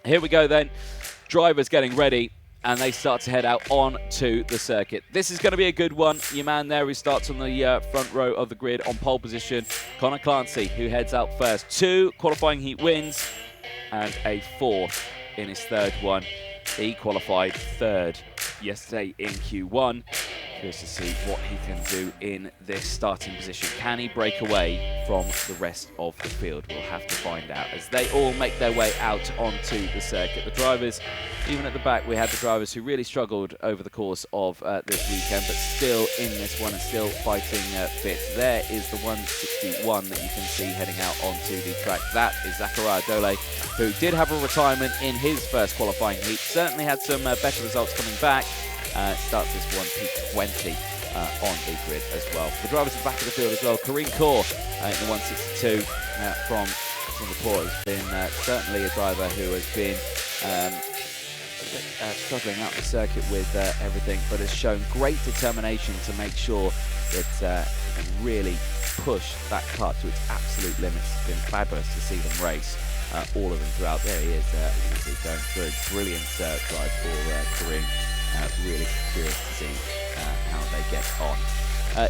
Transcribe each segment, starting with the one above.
Here we go then. Drivers getting ready, and they start to head out onto the circuit. This is going to be a good one. Your man there who starts on the front row of the grid on pole position, Connor Clancy, who heads out first. 2 qualifying heat wins and a 4th in his 3rd one. He qualified 3rd yesterday in Q1. Curious to see what he can do in this starting position. Can he break away from the rest of the field? We'll have to find out as they all make their way out onto the circuit. The drivers, even at the back, we had the drivers who really struggled over the course of this weekend, but still in this one and still fighting fit. There is the 161 that you can see heading out onto the track. That is Zachariah Dole, who did have a retirement in his first qualifying heat. Certainly had some better results coming back. Starts this one P20 on the grid as well. The drivers at the back of the field as well. Karine Kaur in the 162 from Singapore has been certainly a driver who has been struggling out the circuit with everything, but has shown great determination to make sure that he can really push that car to its absolute limits. It's been fabulous to see them race. All of them throughout. There he is, going through. Brilliant drive for Karine. Really curious to see how they get on.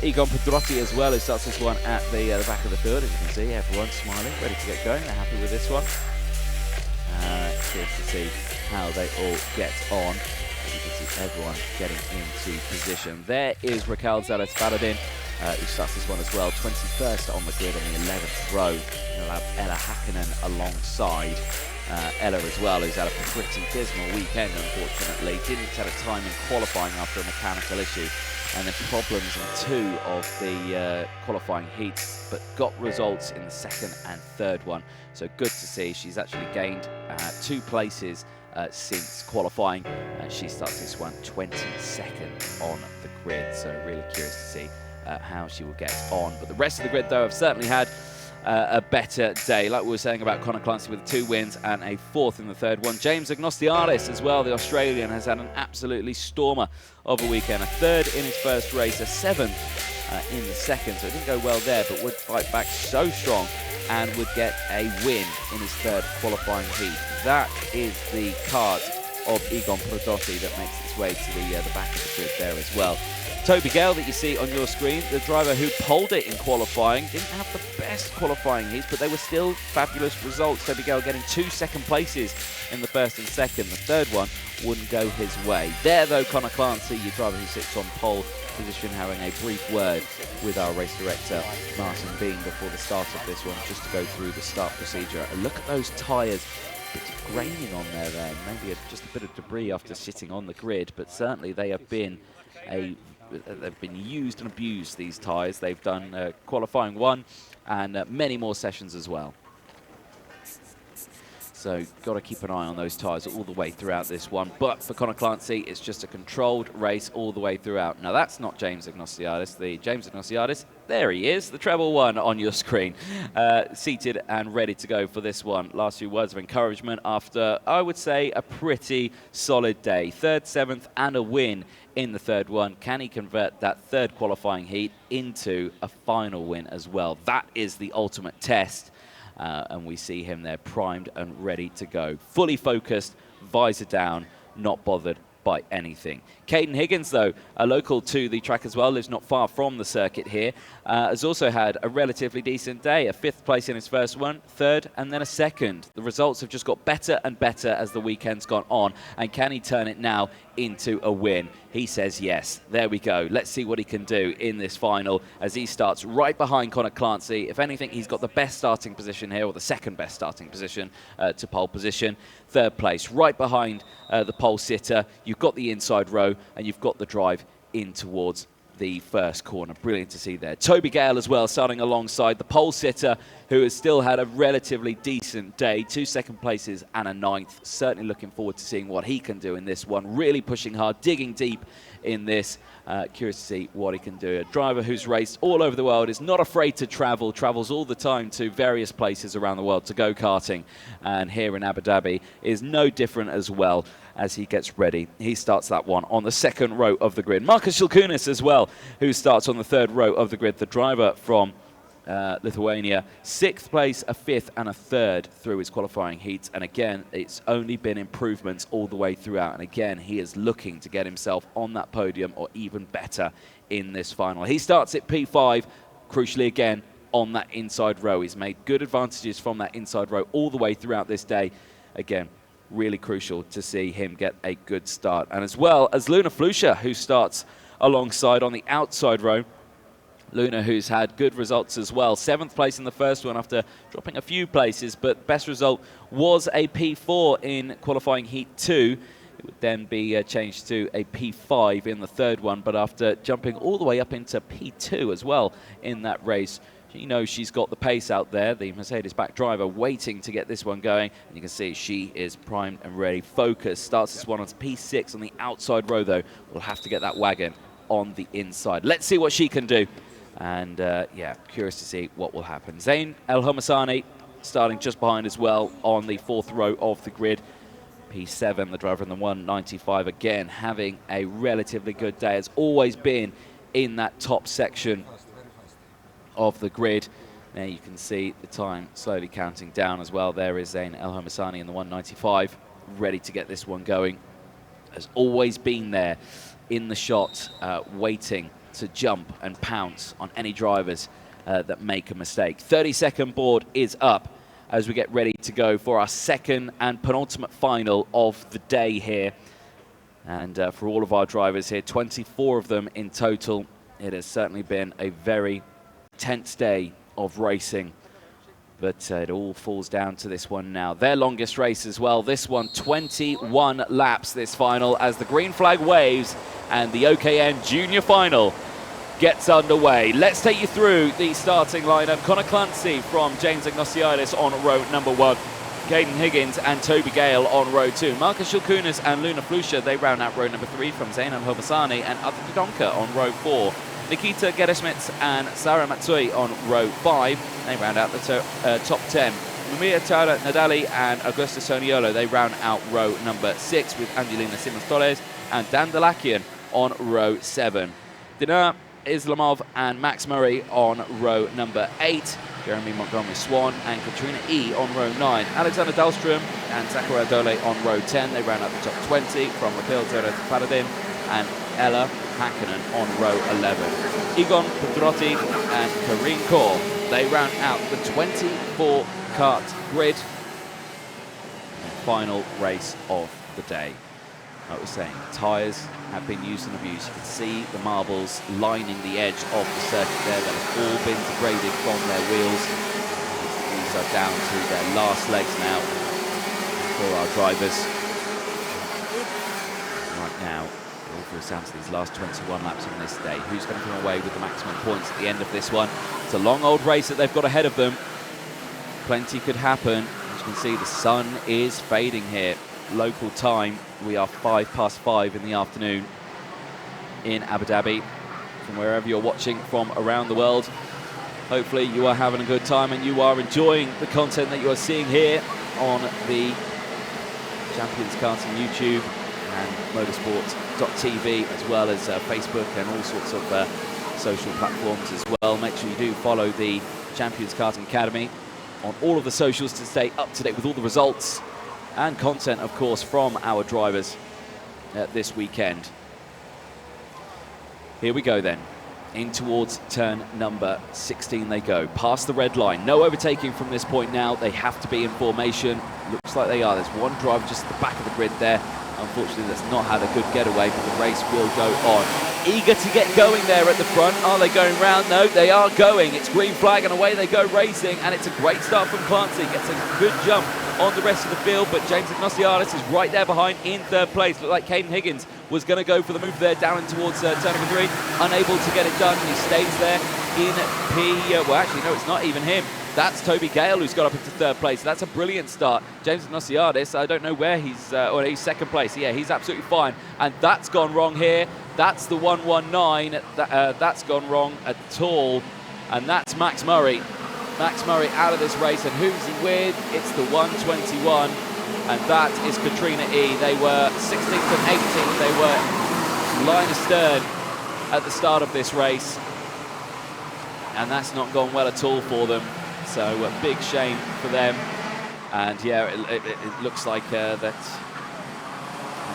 Egon Pedrotti as well, who starts this one at the back of the field. As you can see, everyone's smiling, ready to get going. They're happy with this one. Curious to see how they all get on. As you can see, everyone getting into position. There is Raquel Zales-Baladin, who starts this one as well. 21st on the grid on the 11th row. You'll have Ella Hakkinen alongside. Ella as well, who's had a pretty dismal weekend, unfortunately. Didn't set a time in qualifying after a mechanical issue, and then problems in 2 of the qualifying heats, but got results in the 2nd and 3rd one. So good to see. She's actually gained 2 places since qualifying. She starts this one 22nd on the grid, so really curious to see how she will get on. But the rest of the grid, though, have certainly had a better day. Like we were saying about Connor Clancy with 2 wins and a 4th in the 3rd one. James Agnostiaris as well, the Australian, has had an absolutely stormer of a weekend. A 3rd in his first race, a 7th in the 2nd, so it didn't go well there, but would fight back so strong and would get a win in his 3rd qualifying heat. That is the card of Egon Pedrotti that makes its way to the back of the grid there as well. Toby Gale that you see on your screen, the driver who polled it in qualifying, didn't have the best qualifying heats, but they were still fabulous results. Toby Gale getting 2 second places in the 1st and 2nd. The 3rd one wouldn't go his way. There, though, Connor Clancy, your driver who sits on pole position, having a brief word with our race director, Martin Bean, before the start of this one, just to go through the start procedure. And look at those tyres. Bit of graining on there then, maybe just a bit of debris after sitting on the grid, but certainly they have been they've been used and abused, these tyres. They've done qualifying 1 and many more sessions as well. So got to keep an eye on those tyres all the way throughout this one. But for Connor Clancy, it's just a controlled race all the way throughout. Now that's not James Agnostiaris. The James Agnostiaris, there he is, the treble 1 on your screen, seated and ready to go for this one. Last few words of encouragement after, I would say, a pretty solid day. 3rd, 7th and a win in the 3rd one. Can he convert that 3rd qualifying heat into a final win as well? That is the ultimate test. And we see him there primed and ready to go. Fully focused, visor down, not bothered by anything. Caden Higgins, though, a local to the track as well, lives not far from the circuit here, has also had a relatively decent day. A 5th place in his first one, 3rd, and then a 2nd. The results have just got better and better as the weekend's gone on. And can he turn it now into a win? He says yes. There we go. Let's see what he can do in this final as he starts right behind Connor Clancy. If anything, he's got the best starting position here, or the 2nd best starting position to pole position. 3rd place, right behind the pole sitter. You've got the inside row and you've got the drive in towards the first corner. Brilliant to see there. Toby Gale as well, starting alongside the pole sitter, who has still had a relatively decent day. 2 second places and a 9th. Certainly looking forward to seeing what he can do in this one. Really pushing hard, digging deep in this. Curious to see what he can do. A driver who's raced all over the world, is not afraid to travel, travels all the time to various places around the world to go karting. And here in Abu Dhabi is no different as well as he gets ready. He starts that one on the 2nd row of the grid. Marcus Shilkunis as well, who starts on the 3rd row of the grid. The driver from Lithuania. 6th place, a 5th and a 3rd through his qualifying heats. And again, it's only been improvements all the way throughout. And again, he is looking to get himself on that podium or even better in this final. He starts at P5, crucially again, on that inside row. He's made good advantages from that inside row all the way throughout this day. Again, really crucial to see him get a good start. And as well as Luna Flusha, who starts alongside on the outside row. Luna, who's had good results as well. 7th place in the first one after dropping a few places, but best result was a P4 in qualifying heat 2. It would then be changed to a P5 in the 3rd one, but after jumping all the way up into P2 as well in that race, she knows she's got the pace out there, the Mercedes-backed driver waiting to get this one going, and you can see she is primed and ready, focused. Starts this one on P6 on the outside row though. We'll have to get that wagon on the inside. Let's see what she can do. And yeah, curious to see what will happen. Zain El Homassani starting just behind as well on the 4th row of the grid. P7, the driver in the 195, again having a relatively good day. Has always been in that top section of the grid. There you can see the time slowly counting down as well. There is Zain El Homassani in the 195, ready to get this one going. Has always been there in the shot, waiting to jump and pounce on any drivers that make a mistake. 30-second board is up as we get ready to go for our 2nd and penultimate final of the day here. And for all of our drivers here, 24 of them in total, it has certainly been a very tense day of racing. But it all falls down to this one now. Their longest race as well. This one, 21 laps, this final, as the green flag waves and the OKN Junior Final gets underway. Let's take you through the starting lineup. Connor Clancy from James Ignatiadis on row number 1. Caden Higgins and Toby Gale on row 2. Marcus Shilkunas and Luna Flusha, they round out row number 3 from Zain El Homassani and Arthur Dodonka on row 4. Nikita Geresmits and Sarah Matsui on row 5. They round out the top 10. Mumia Tara Nadali and Augusta Soniolo, they round out row number 6 with Angelina Simons-Torres and Dan Delakian on row 7. Dinar Islamov and Max Murray on row number 8. Jeremy Montgomery-Swan and Katrina E on row 9. Alexander Dahlstrom and Zachariah Dole on row 10. They round out the top 20 from Raquel Zereth Paladin and Ella Hakkinen on row 11. Egon Pedrotti and Karine Kaur, they round out the 24 kart grid. Final race of the day. Like I was saying, tyres have been used and abused. You can see the marbles lining the edge of the circuit there that have all been degraded from their wheels. These are down to their last legs now for our drivers. Right now, all goes down to these last 21 laps on this day. Who's going to come away with the maximum points at the end of this one? It's a long old race that they've got ahead of them. Plenty could happen. As you can see, the sun is fading here. Local time, we are 5:05 in the afternoon in Abu Dhabi. From wherever you're watching from around the world, hopefully you are having a good time and you are enjoying the content that you are seeing here on the Champions Karting YouTube and motorsport.tv, as well as Facebook and all sorts of social platforms as well. Make sure you do follow the Champions Karting Academy on all of the socials to stay up to date with all the results and content, of course, from our drivers this weekend. Here we go then. In towards turn number 16 they go. Past the red line. No overtaking from this point now. They have to be in formation. Looks like they are. There's one driver just at the back of the grid there. Unfortunately, that's not had a good getaway, but the race will go on. Eager to get going there at the front. Are they going round? No, they are going. It's green flag and away they go racing, and it's a great start from Clancy. Gets a good jump on the rest of the field, but James Ignatiadis is right there behind in 3rd place. Looked like Caden Higgins was going to go for the move there down in towards turn number 3. Unable to get it done, and he stays there in P... well, actually, no, it's not even him. That's Toby Gale who's got up into 3rd place. That's a brilliant start. James Ignatiadis, I don't know where he's... or he's 2nd place. Yeah, he's absolutely fine. And that's gone wrong here. That's the 119. That's gone wrong at all. And that's Max Murray. Max Murray out of this race, and who's he with? It's the 121, and that is Katrina E. They were 16th and 18th. They were line astern at the start of this race, and that's not gone well at all for them. So a big shame for them. And yeah, it looks like that.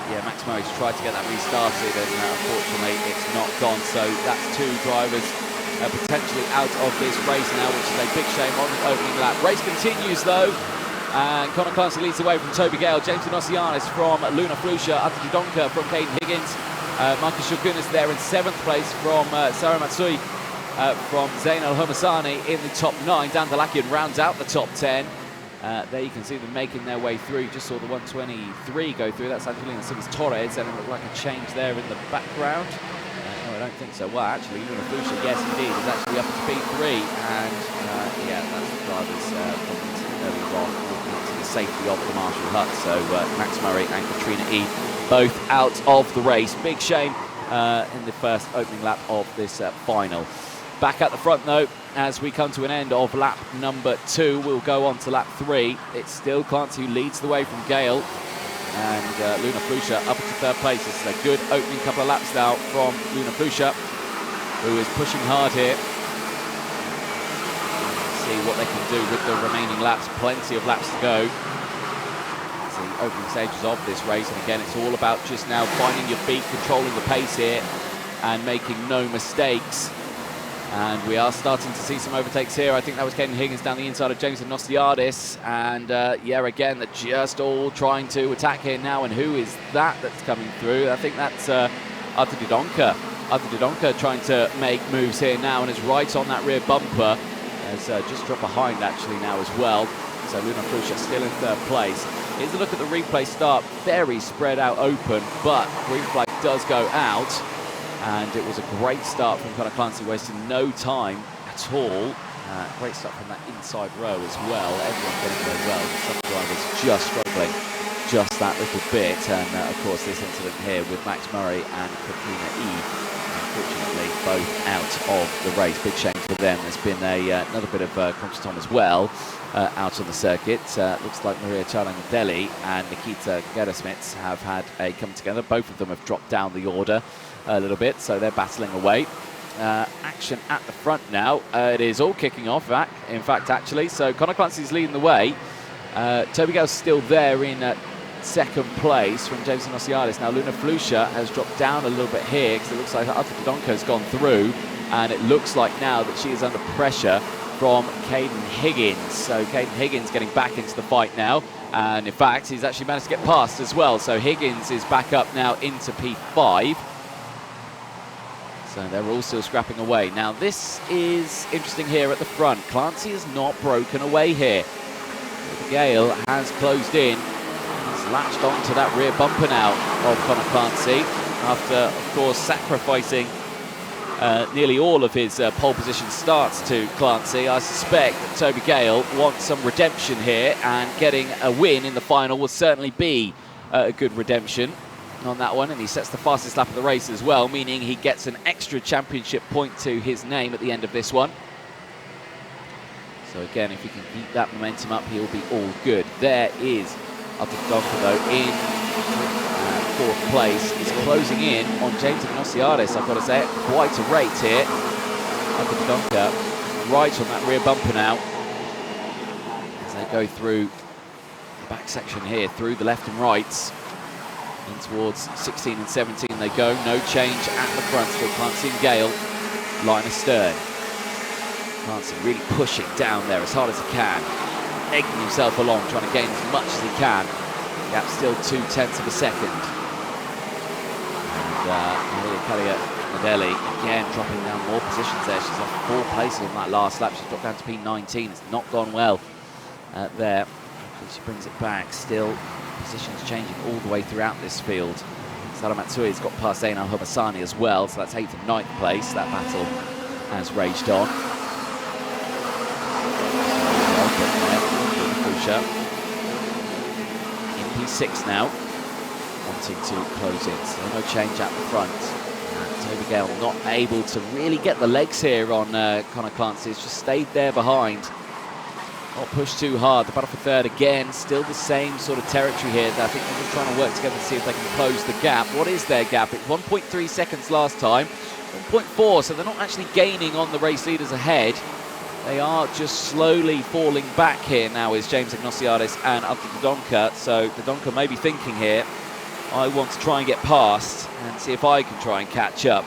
Yeah, Max Murray's tried to get that restarted, and unfortunately it's not gone. So that's two drivers potentially out of this race now, which is a big shame on the opening lap. Race continues though, and Conor Clancy leads the way from Toby Gale, James Nosianis from Luna Flusha, Atsuki Donka from Caden Higgins, Marcus Shogun is there in 7th place from Sarah Matsui from Zain Al Homasani in the top 9. Dan Dalakian rounds out the top 10. There you can see them making their way through. Just saw the 123 go through. That's Angelina Simmons Torres, and it looked like a change there in the background. No, I don't think so. Well, actually, Luna Flusha, yes, indeed, is actually up to speed 3, and yeah, that's the drivers earlier on to the safety of the Marshall Hut. So Max Murray and Katrina E both out of the race. Big shame in the first opening lap of this final. Back at the front though, as we come to an end of lap number 2, we'll go on to lap 3. It's still Clancy who leads the way from Gale, and Luna Flusha up into 3rd place. This is a good opening couple of laps now from Luna Flusha, who is pushing hard here. See what they can do with the remaining laps. Plenty of laps to go. It's the opening stages of this race, and again, it's all about just now finding your feet, controlling the pace here, and making no mistakes. And we are starting to see some overtakes here. I think that was Caden Higgins down the inside of James Nosiadis. And yeah, again, they're just all trying to attack here now. And who is that that's coming through? I think that's Arthur Dodonka. Arthur Dodonka trying to make moves here now, and is right on that rear bumper. Has just dropped behind actually now as well. So Luna Flusha still in 3rd place. Here's a look at the replay start. Very spread out open, but green flag does go out. And it was a great start from Conor Clancy, wasting no time at all. Great start from that inside row as well. Everyone getting very well. Some drivers just struggling just that little bit. And of course, this incident here with Max Murray and Katrina E, unfortunately, both out of the race. Big shame for them. There's been another bit of contestant as well out on the circuit. Looks like Maria Chalangadelli and Nikita Gerasmits have had a come together. Both of them have dropped down the order a little bit, so they're battling away. Action at the front now. It is all kicking off, in fact, actually. So Conor Clancy's leading the way. Toby Gale's still there in 2nd place from James Nosiadis. Now Luna Flusha has dropped down a little bit here because it looks like Arthur Dodonka has gone through, and it looks like now that she is under pressure from Caden Higgins. So Caden Higgins getting back into the fight now, and in fact he's actually managed to get past as well. So Higgins is back up now into P5. So they're all still scrapping away. Now this is interesting here at the front. Clancy has not broken away here. Gale has closed in. He's latched onto that rear bumper now of Conor Clancy after, of course, sacrificing nearly all of his pole position starts to Clancy. I suspect that Toby Gale wants some redemption here, and getting a win in the final will certainly be a good redemption on that one, and he sets the fastest lap of the race as well, meaning he gets an extra championship point to his name at the end of this one. So again, if he can keep that momentum up, he'll be all good. There is Arthur Dodonka though in 4th place. He's closing in on James Nosiadis, I've got to say, at quite a rate here. Arthur Dodonka right on that rear bumper now as they go through the back section here, through the left and rights. In towards 16 and 17 they go. No change at the front. Still Clancy and Gale line astern. Clancy really pushing down there as hard as he can, egging himself along, trying to gain as much as he can. Gap still 0.2 of a second. And Maria Nadelli again dropping down more positions there. She's lost 4 places on that last lap. She's dropped down to P19. It's not gone well there. She brings it back. Still positions changing all the way throughout this field. Sara Matsui's got past Zain Al Homasani as well, so that's 8th and 9th place. That battle has raged on. In P6 now, wanting to close in. So no change at the front. Toby Gale not able to really get the legs here on Conor Clancy. He's just stayed there behind. Not pushed too hard. The battle for third again, still the same sort of territory here. I think they're just trying to work together to see if they can close the gap. What is their gap? It's 1.3 seconds last time, 1.4, so they're not actually gaining on the race leaders ahead. They are just slowly falling back here now is James Ignatiadis and Abdi Dodonka. So Dodonka may be thinking here, I want to try and get past and see if I can try and catch up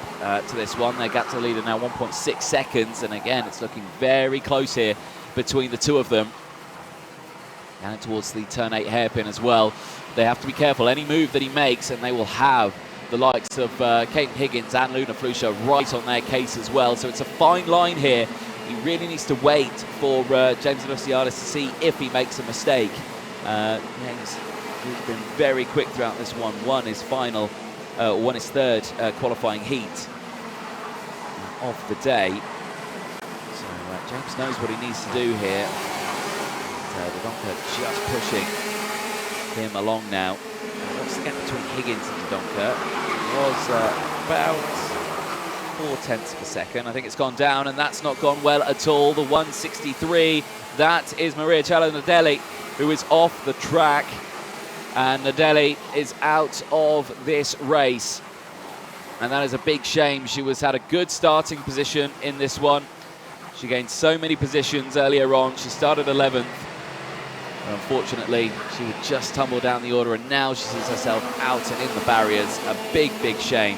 to this one. Their gap to the leader now 1.6 seconds, and again, it's looking very close here between the two of them. And towards the turn 8 hairpin as well. They have to be careful. Any move that he makes, and they will have the likes of Caden Higgins and Luna Flusha right on their case as well. So it's a fine line here. He really needs to wait for James Ignatiadis to see if he makes a mistake. He's been very quick throughout this one. Won his third qualifying heat of the day. So James knows what he needs to do here. Dodonka just pushing him along now. What's the gap between Higgins and Dodonka? It was about 0.4 of a second. I think it's gone down, and that's not gone well at all. The 163, that is Maria Cello Nadelli, who is off the track. And Nadelli is out of this race. And that is a big shame. She had a good starting position in this one. She gained so many positions earlier on. She started 11th. Unfortunately, she would just tumble down the order, and now she sees herself out and in the barriers. A big, big shame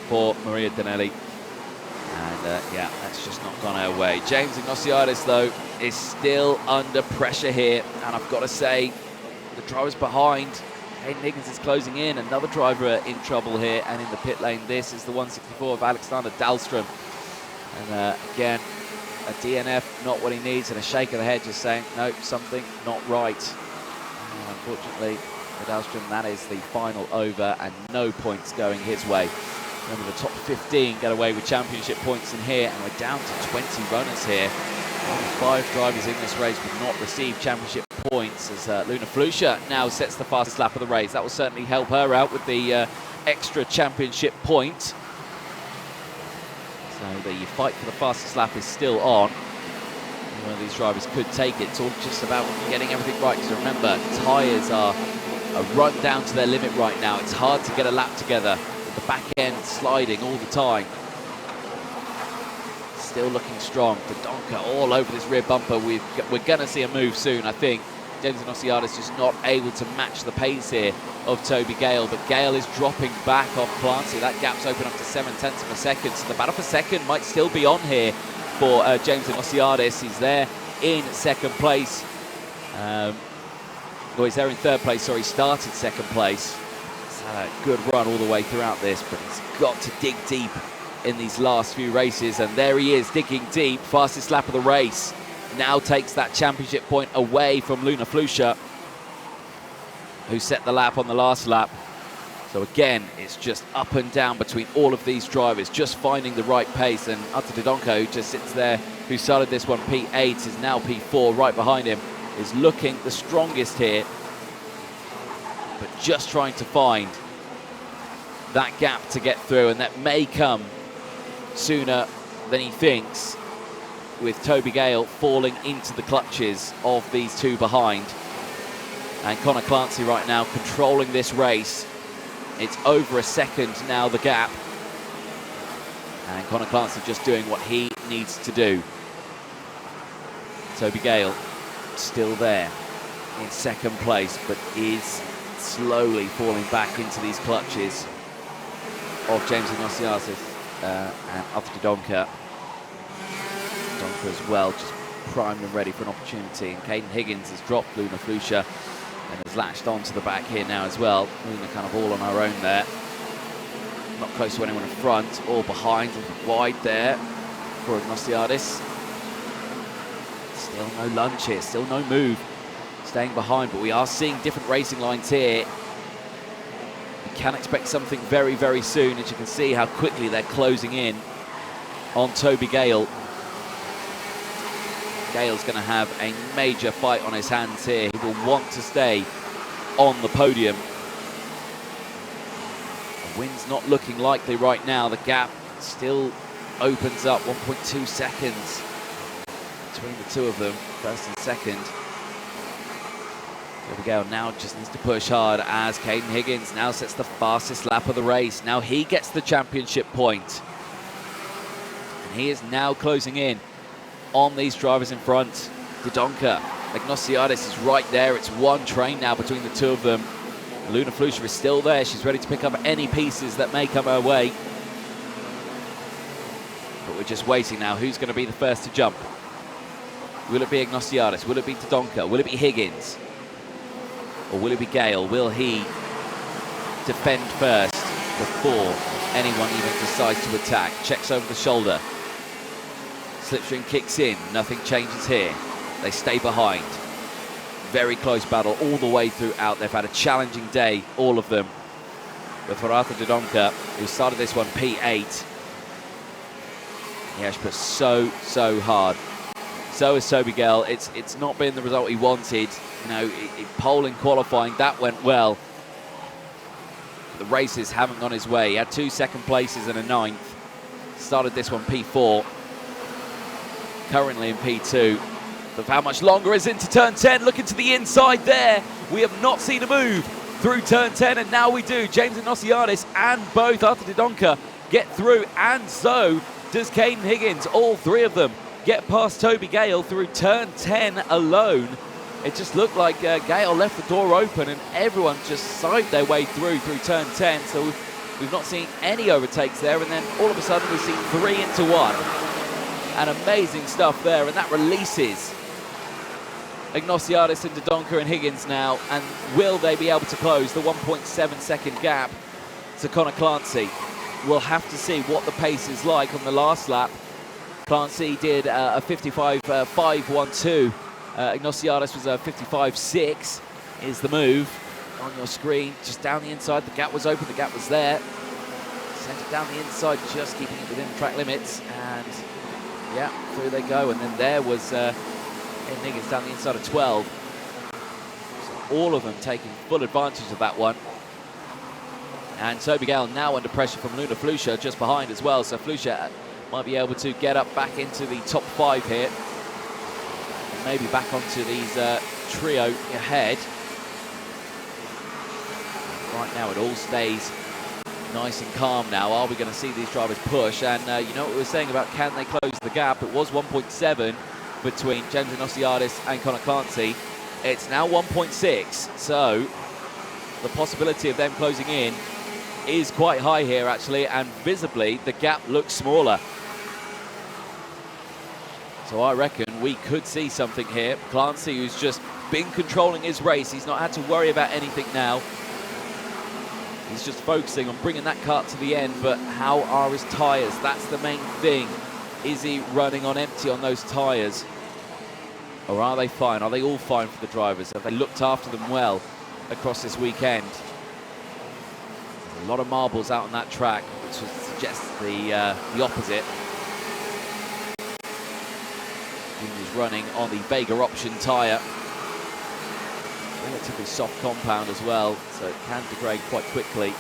for Maria Danelli. And yeah, that's just not gone her way. James Ignatiadis, though, is still under pressure here. And I've got to say, the drivers behind, Caden Higgins is closing in. Another driver in trouble here, and in the pit lane, this is the 164 of Alexander Dahlstrom. And again, a DNF, not what he needs, and a shake of the head just saying, nope, something not right. And unfortunately, for Dahlstrom, that is the final over, and no points going his way. Remember, the top 15 get away with championship points in here, and we're down to 20 runners here. Only 5 drivers in this race will not receive championship points, as Luna Flusha now sets the fastest lap of the race. That will certainly help her out with the extra championship point. So the fight for the fastest lap is still on. One of these drivers could take it. It's all just about getting everything right, because remember, tyres are run down to their limit right now. It's hard to get a lap together with the back end sliding all the time. Still looking strong. Dodonka all over this rear bumper. We're going to see a move soon, I think. James Ignatiadis just not able to match the pace here of Toby Gale, but Gale is dropping back off Clancy. That gap's open up to 0.7 of a second, so the battle for second might still be on here for James Ignatiadis. He's there in second place. Well, he's there in third place, sorry, started second place. He's had a good run all the way throughout this, but he's got to dig deep in these last few races, and there he is, digging deep. Fastest lap of the race. Now takes that championship point away from Luna Flusha, who set the lap on the last lap. So again, it's just up and down between all of these drivers, just finding the right pace. And Abdi Dodonka, who just sits there, who started this one P8, is now P4, right behind him, is looking the strongest here, but just trying to find that gap to get through, and that may come sooner than he thinks, with Toby Gale falling into the clutches of these two behind. And Connor Clancy right now controlling this race. It's over a second now, the gap. And Connor Clancy just doing what he needs to do. Toby Gale still there in second place, but is slowly falling back into these clutches of James Ignatiadis and Abdi Dodonka. Dodonka as well, just primed and ready for an opportunity. And Caden Higgins has dropped Luna Flusha and has latched onto the back here now as well. Luna kind of all on her own there. Not close to anyone in front or behind, wide there for Ignatiadis. Still no lunge here, still no move, staying behind, but we are seeing different racing lines here. We can expect something very, very soon, as you can see how quickly they're closing in on Toby Gale. Gale's going to have a major fight on his hands here. He will want to stay on the podium. The win's not looking likely right now. The gap still opens up 1.2 seconds. between the two of them, first and second. Gale now just needs to push hard as Caden Higgins now sets the fastest lap of the race. Now he gets the championship point. And he is now closing in on these drivers in front. Dodonka, Ignatiadis is right there. It's one train now between the two of them. Luna Flusha is still there. She's ready to pick up any pieces that may come her way. But we're just waiting now. Who's going to be the first to jump? Will it be Ignatiadis? Will it be Dodonka? Will it be Higgins? Or will it be Gale? Will he defend first before anyone even decides to attack? Checks over the shoulder. Slipstream kicks in. Nothing changes here. They stay behind. Very close battle all the way throughout. They've had a challenging day, all of them. But for Arthur Dodonka, who started this one P8, he has put so hard. So is Toby Gale. It's not been the result he wanted. You know, polling, qualifying, that went well. The races haven't gone his way. He had 2 second places and a 9th. Started this one P4. Currently in P2. But how much longer is into turn 10? Looking to the inside there. We have not seen a move through turn 10, and now we do. James Ignatiadis and both Arthur Dodonka get through, and so does Caden Higgins. All three of them get past Toby Gale through turn 10 alone. It just looked like Gale left the door open and everyone just side their way through turn 10. So we've not seen any overtakes there, and then all of a sudden we see 3 into 1. And amazing stuff there, and that releases Ignatiadis and Dodonka and Higgins now. And will they be able to close the 1.7 second gap to Connor Clancy? We'll have to see what the pace is like on the last lap. Clancy did a 55.512. Ignatiadis was a 55.6 is the move on your screen. Just down the inside, the gap was open, the gap was there. Sent it down the inside, just keeping it within track limits. And yeah, through they go. And then there was Higgins down the inside of 12. So all of them taking full advantage of that one. And Toby Gale now under pressure from Luna Flusha just behind as well. So Flusha might be able to get up back into the top 5 here. And maybe back onto these trio ahead. Right now it all stays nice and calm now. Are we going to see these drivers push? And you know what we were saying about can they close the gap? It was 1.7 between James Ignatiadis and Connor Clancy. It's now 1.6. So the possibility of them closing in is quite high here actually, and visibly the gap looks smaller. So I reckon we could see something here. Clancy, who's just been controlling his race, he's not had to worry about anything now. He's just focusing on bringing that kart to the end, but how are his tyres? That's the main thing. Is he running on empty on those tyres? Or are they fine? Are they all fine for the drivers? Have they looked after them well across this weekend? A lot of marbles out on that track, which would suggest the opposite. He's running on the Vega option tyre. Relatively soft compound as well, so it can degrade quite quickly.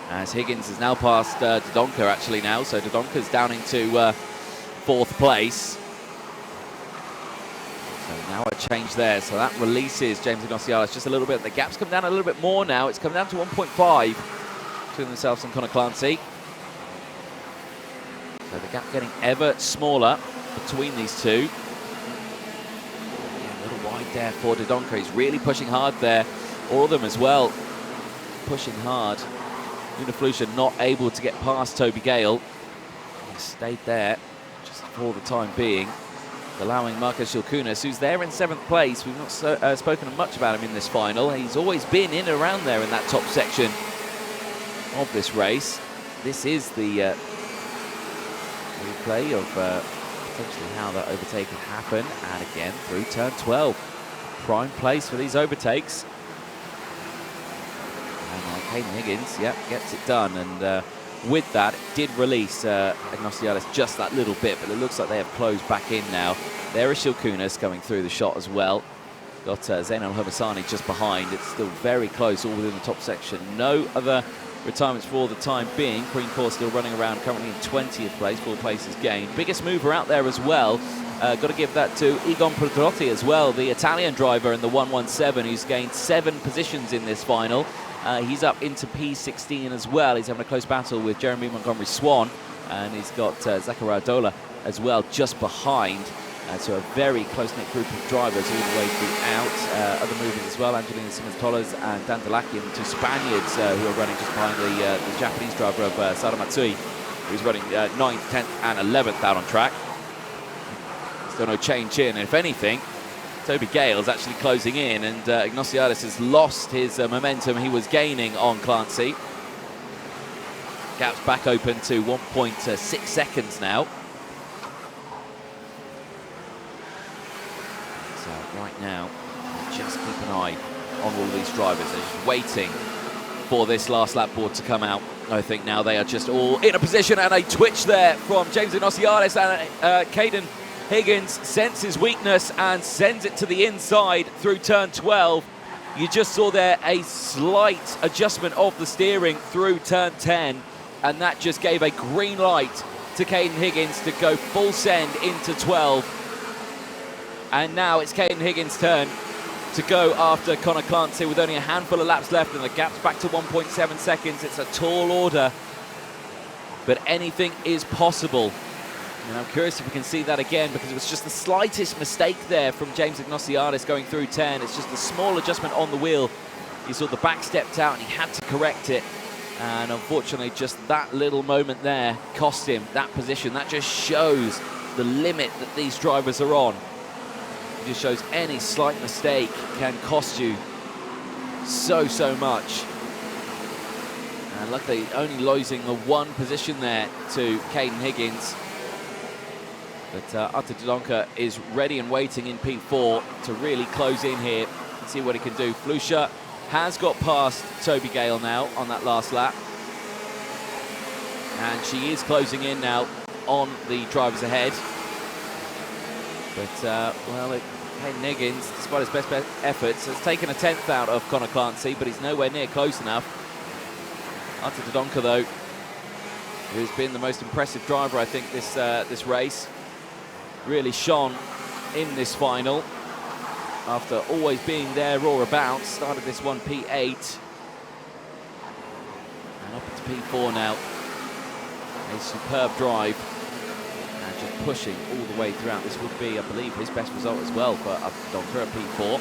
As Higgins has now passed Dodonka actually now, so Dodonka's down into 4th place. So now a change there, so that releases James Ignatiadis just a little bit. The gap's come down a little bit more now. It's come down to 1.5 between themselves and Connor Clancy. So the gap getting ever smaller between these two. Yeah, a little wide there for Dodonka. He's really pushing hard there. All of them as well, pushing hard. Luna Flusha not able to get past Toby Gale. He stayed there just for the time being, allowing Marcos Shilkunas, who's there in 7th place. We've not spoken much about him in this final. He's always been in and around there in that top section of this race. This is the replay of potentially how that overtake had happened. And again, through turn 12. Prime place for these overtakes. And Caden Higgins, yep, gets it done. And with that, it did release Ignatiadis just that little bit, but it looks like they have closed back in now. There is Shilkunas coming through the shot as well. Got Zainal Homasani just behind. It's still very close, all within the top section. No other retirements for the time being. Green Core still running around, currently in 20th place, 4 places gained. Biggest mover out there as well. Got to give that to Egon Pedrotti as well, the Italian driver in the 117, who's gained 7 positions in this final. He's up into P16 as well. He's having a close battle with Jeremy Montgomery Swan, and he's got Zachariah Dola as well just behind. So a very close-knit group of drivers all the way throughout. Other movers as well, Angelina Simmons-Torres and Dan Delakian, 2 Spaniards who are running just behind the Japanese driver of Sara Matsui, who's running 9th, 10th and 11th out on track. Still no change in, and if anything, Toby Gale's actually closing in, and Ignatiadis has lost his momentum he was gaining on Clancy. Gap's back open to 1.6 seconds now. So right now, just keep an eye on all of these drivers. They're just waiting for this last lap board to come out. I think now they are just all in a position, and a twitch there from James Ignatiadis, and Caden Higgins senses weakness and sends it to the inside through turn 12. You just saw there a slight adjustment of the steering through turn 10, and that just gave a green light to Caden Higgins to go full send into 12. And now it's Caden Higgins' turn to go after Connor Clancy with only a handful of laps left, and the gap's back to 1.7 seconds. It's a tall order, but anything is possible. And I'm curious if we can see that again, because it was just the slightest mistake there from James Ignatiadis going through 10. It's just a small adjustment on the wheel. He saw the back stepped out and he had to correct it. And unfortunately, just that little moment there cost him that position. That just shows the limit that these drivers are on. It just shows any slight mistake can cost you so much. And luckily, only losing the 1 position there to Caden Higgins. But Artur Dodonka is ready and waiting in P4 to really close in here and see what he can do. Flusha has got past Toby Gale now on that last lap. And she is closing in now on the drivers ahead. But, well, Caden Higgins, despite his best efforts, has taken a 10th out of Connor Clancy, but he's nowhere near close enough. Artur Dodonka, though, who's been the most impressive driver, I think, this race, really shone in this final after always being there or about. Started this one P8 and up into P4 now. A superb drive and just pushing all the way throughout. This would be, I believe, his best result as well for Donker at P4.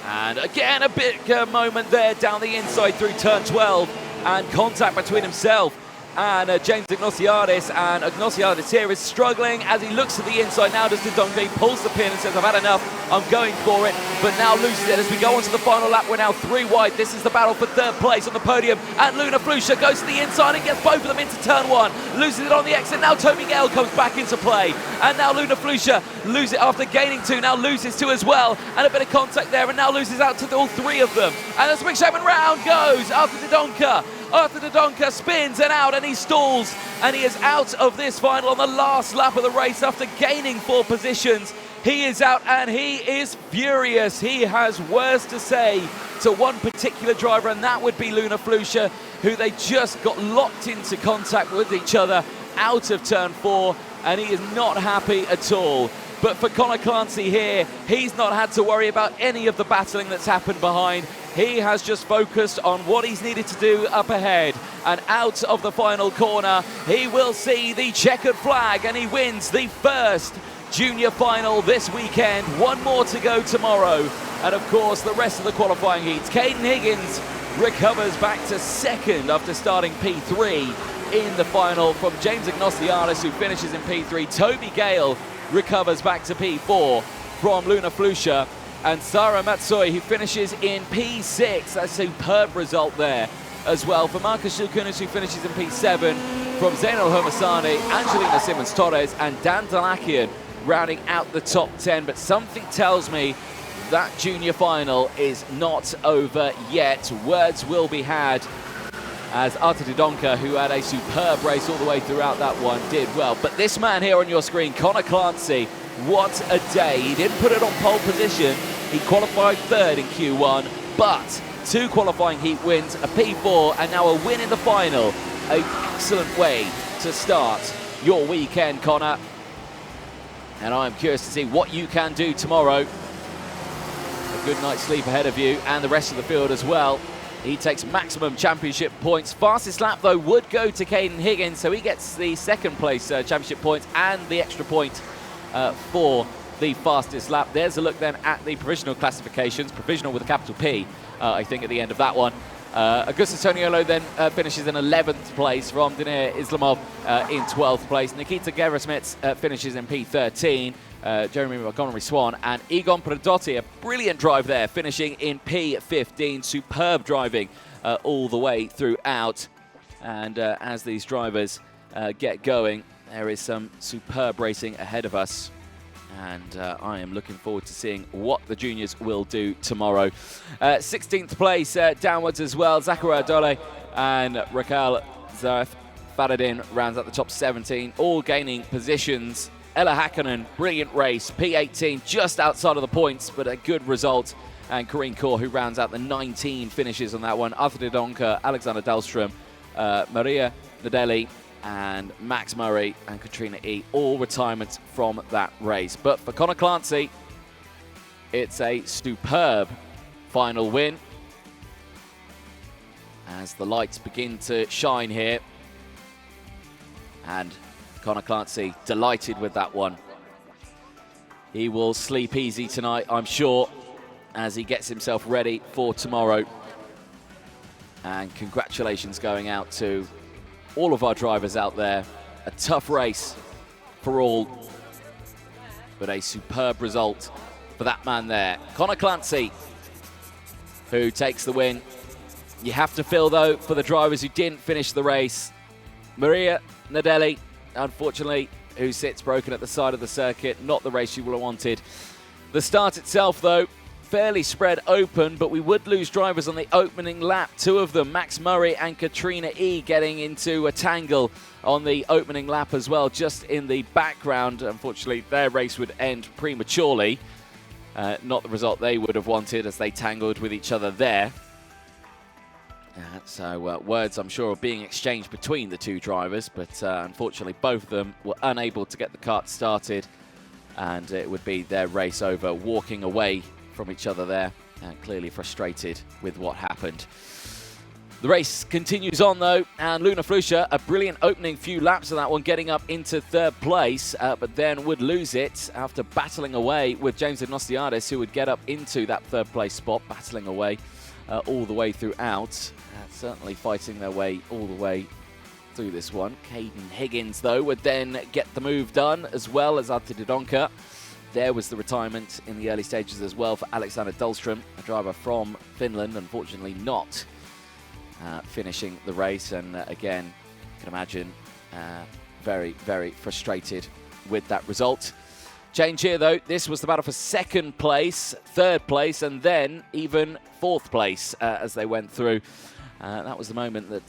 And again, a big moment there down the inside through turn 12, and contact between himself and James Ignatiadis, and Ignatiadis here is struggling as he looks to the inside. Now does Dodonka, he pulls the pin and says, I've had enough, I'm going for it, but now loses it as we go on to the final lap. We're now 3 wide. This is the battle for 3rd place on the podium, and Luna Flusha goes to the inside and gets both of them into turn 1, loses it on the exit. Now Toby Gale comes back into play, and now Luna Flusha loses it after gaining 2, now loses 2 as well, and a bit of contact there, and now loses out to all 3 of them. And the swing shape round goes after Dodonka. Artur Dodonka spins and out, and he stalls, and he is out of this final on the last lap of the race after gaining 4 positions. He is out, and he is furious. He has words to say to one particular driver, and that would be Luna Flusha, who they just got locked into contact with each other out of turn 4, and he is not happy at all. But for Connor Clancy here, he's not had to worry about any of the battling that's happened behind. He has just focused on what he's needed to do up ahead. And out of the final corner, he will see the checkered flag, and he wins the first junior final this weekend. 1 more to go tomorrow. And of course, the rest of the qualifying heats. Caden Higgins recovers back to 2nd after starting P3 in the final from James Ignatiadis, who finishes in P3. Toby Gale recovers back to P4 from Luna Flusha, and Sara Matsui, who finishes in P6. A superb result there as well for Marcus Shilkunis, who finishes in P7, from Zainal Homasani, Angelina Simmons-Torres, and Dan Delakian rounding out the top 10. But something tells me that junior final is not over yet. Words will be had, as Artur Dodonka, who had a superb race all the way throughout that one, did well. But this man here on your screen, Connor Clancy, what a day. He didn't put it on pole position. He qualified 3rd in Q1, but 2 qualifying heat wins, a P4, and now a win in the final. An excellent way to start your weekend, Connor. And I'm curious to see what you can do tomorrow. A good night's sleep ahead of you and the rest of the field as well. He takes maximum championship points. Fastest lap, though, would go to Caden Higgins, so he gets the second place championship points and the extra point for the fastest lap. There's a look then at the provisional classifications. Provisional with a capital P, I think, at the end of that one. Augustus Toniolo then finishes in 11th place. From Dinir Islamov in 12th place. Nikita Gerasmets finishes in P13. Jeremy Montgomery-Swan and Egon Pradotti, a brilliant drive there, finishing in P15. Superb driving all the way throughout. And as these drivers get going, there is some superb racing ahead of us. And I am looking forward to seeing what the juniors will do tomorrow. 16th place downwards as well. Zachariah Dole and Raquel Zaref Faradin rounds out the top 17, all gaining positions. Ella Hakkonen, brilliant race. P18, just outside of the points, but a good result. And Corinne Kaur, who rounds out the 19 finishes on that one. Arthur Didonka, Alexander Dahlstrom, Maria Nadelli, and Max Murray and Katrina E, all retirements from that race. But for Connor Clancy, it's a superb final win as the lights begin to shine here. And Connor Clancy delighted with that one. He will sleep easy tonight, I'm sure, as he gets himself ready for tomorrow. And congratulations going out to all of our drivers out there. A tough race for all, but a superb result for that man there. Connor Clancy, who takes the win. You have to feel, though, for the drivers who didn't finish the race. Maria Nadelli, unfortunately, who sits broken at the side of the circuit. Not the race she would have wanted. The start itself, though, fairly spread open, but we would lose drivers on the opening lap. 2 of them, Max Murray and Katrina E, getting into a tangle on the opening lap as well, just in the background. Unfortunately, their race would end prematurely. Not the result they would have wanted, as they tangled with each other there. So words, I'm sure, are being exchanged between the 2 drivers, but unfortunately both of them were unable to get the kart started, and it would be their race over, walking away from each other there, and clearly frustrated with what happened. The race continues on, though, and Luna Flusha, a brilliant opening few laps of that one, getting up into 3rd place, but then would lose it after battling away with James Ignostiadis, who would get up into that 3rd place spot, battling away all the way throughout. Certainly fighting their way all the way through this one. Caden Higgins, though, would then get the move done, as well as Arti Didonka. There was the retirement in the early stages as well for Alexander Dahlstrom, a driver from Finland, unfortunately not finishing the race. And again, you can imagine very, very frustrated with that result. Change here, though. This was the battle for 2nd place, 3rd place, and then even 4th place as they went through. That was the moment that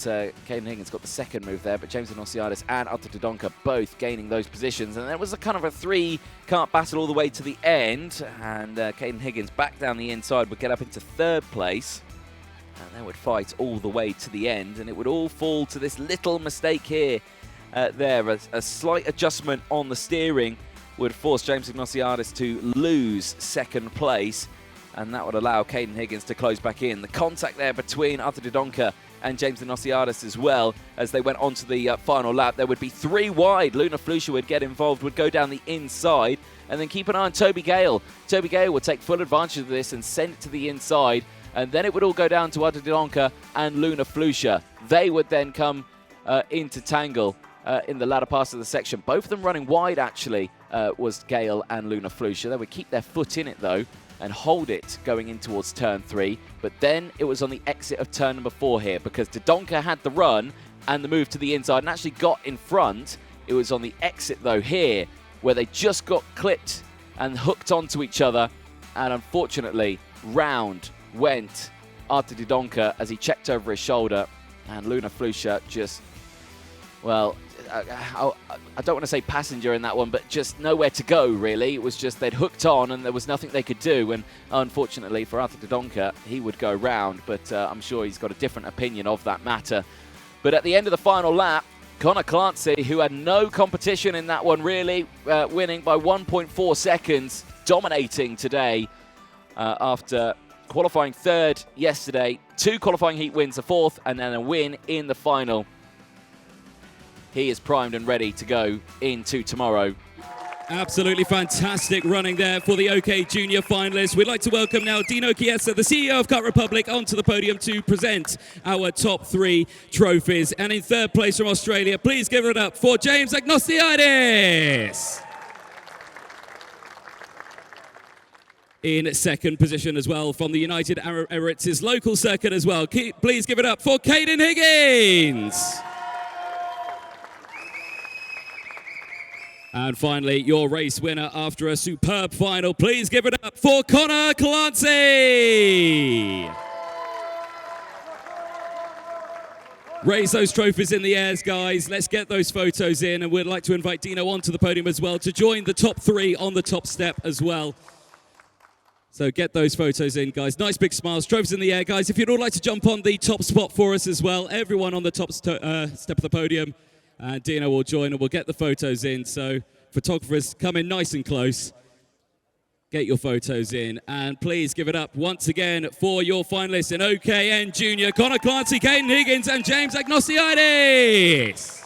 Caden Higgins got the 2nd move there, but James Ignostiadis and Arthur Didonka both gaining those positions. And there was a kind of a 3-kart battle all the way to the end, and Caden Higgins back down the inside would get up into 3rd place, and they would fight all the way to the end, and it would all fall to this little mistake here. A slight adjustment on the steering would force James Ignostiadis to lose 2nd place, and that would allow Caden Higgins to close back in. The contact there between Arthur Didonka and James Ignostiadis as well, as they went on to the final lap. There would be 3 wide. Luna Flusha would get involved, would go down the inside, and then keep an eye on Toby Gale. Toby Gale would take full advantage of this and send it to the inside, and then it would all go down to Arthur Didonka and Luna Flusha. They would then come into tangle in the latter part of the section. Both of them running wide, actually, was Gale and Luna Flusha. They would keep their foot in it, though, and hold it going in towards turn 3. But then it was on the exit of turn number 4 here, because Didonka had the run and the move to the inside and actually got in front. It was on the exit, though, here, where they just got clipped and hooked onto each other. And unfortunately, round went Arthur Didonka as he checked over his shoulder. And Luna Flusha just, well, I don't want to say passenger in that one, but just nowhere to go, really. It was just they'd hooked on and there was nothing they could do. And unfortunately for Arthur Dodonka, he would go round, but I'm sure he's got a different opinion of that matter. But at the end of the final lap, Connor Clancy, who had no competition in that one, really, winning by 1.4 seconds, dominating today after qualifying third yesterday, 2 qualifying heat wins, a fourth, and then a win in the final. He is primed and ready to go into tomorrow. Absolutely fantastic running there for the OK Junior finalists. We'd like to welcome now Dino Chiesa, the CEO of Cut Republic, onto the podium to present our top 3 trophies. And in third place from Australia, please give it up for James Agnostiadis. In second position as well from the United Arab Emirates' local circuit as well. Please give it up for Caden Higgins. And finally, your race winner after a superb final. Please give it up for Connor Clancy. Raise those trophies in the airs, guys. Let's get those photos in. And we'd like to invite Dino onto the podium as well to join the top 3 on the top step as well. So get those photos in, guys. Nice big smiles. Trophies in the air, guys. If you'd all like to jump on the top spot for us as well, everyone on the top step of the podium. And Dino will join and we'll get the photos in. So photographers, come in nice and close. Get your photos in. And please give it up once again for your finalists in OKN Junior, Connor Clancy, Caden Higgins, and James Agnostiadis.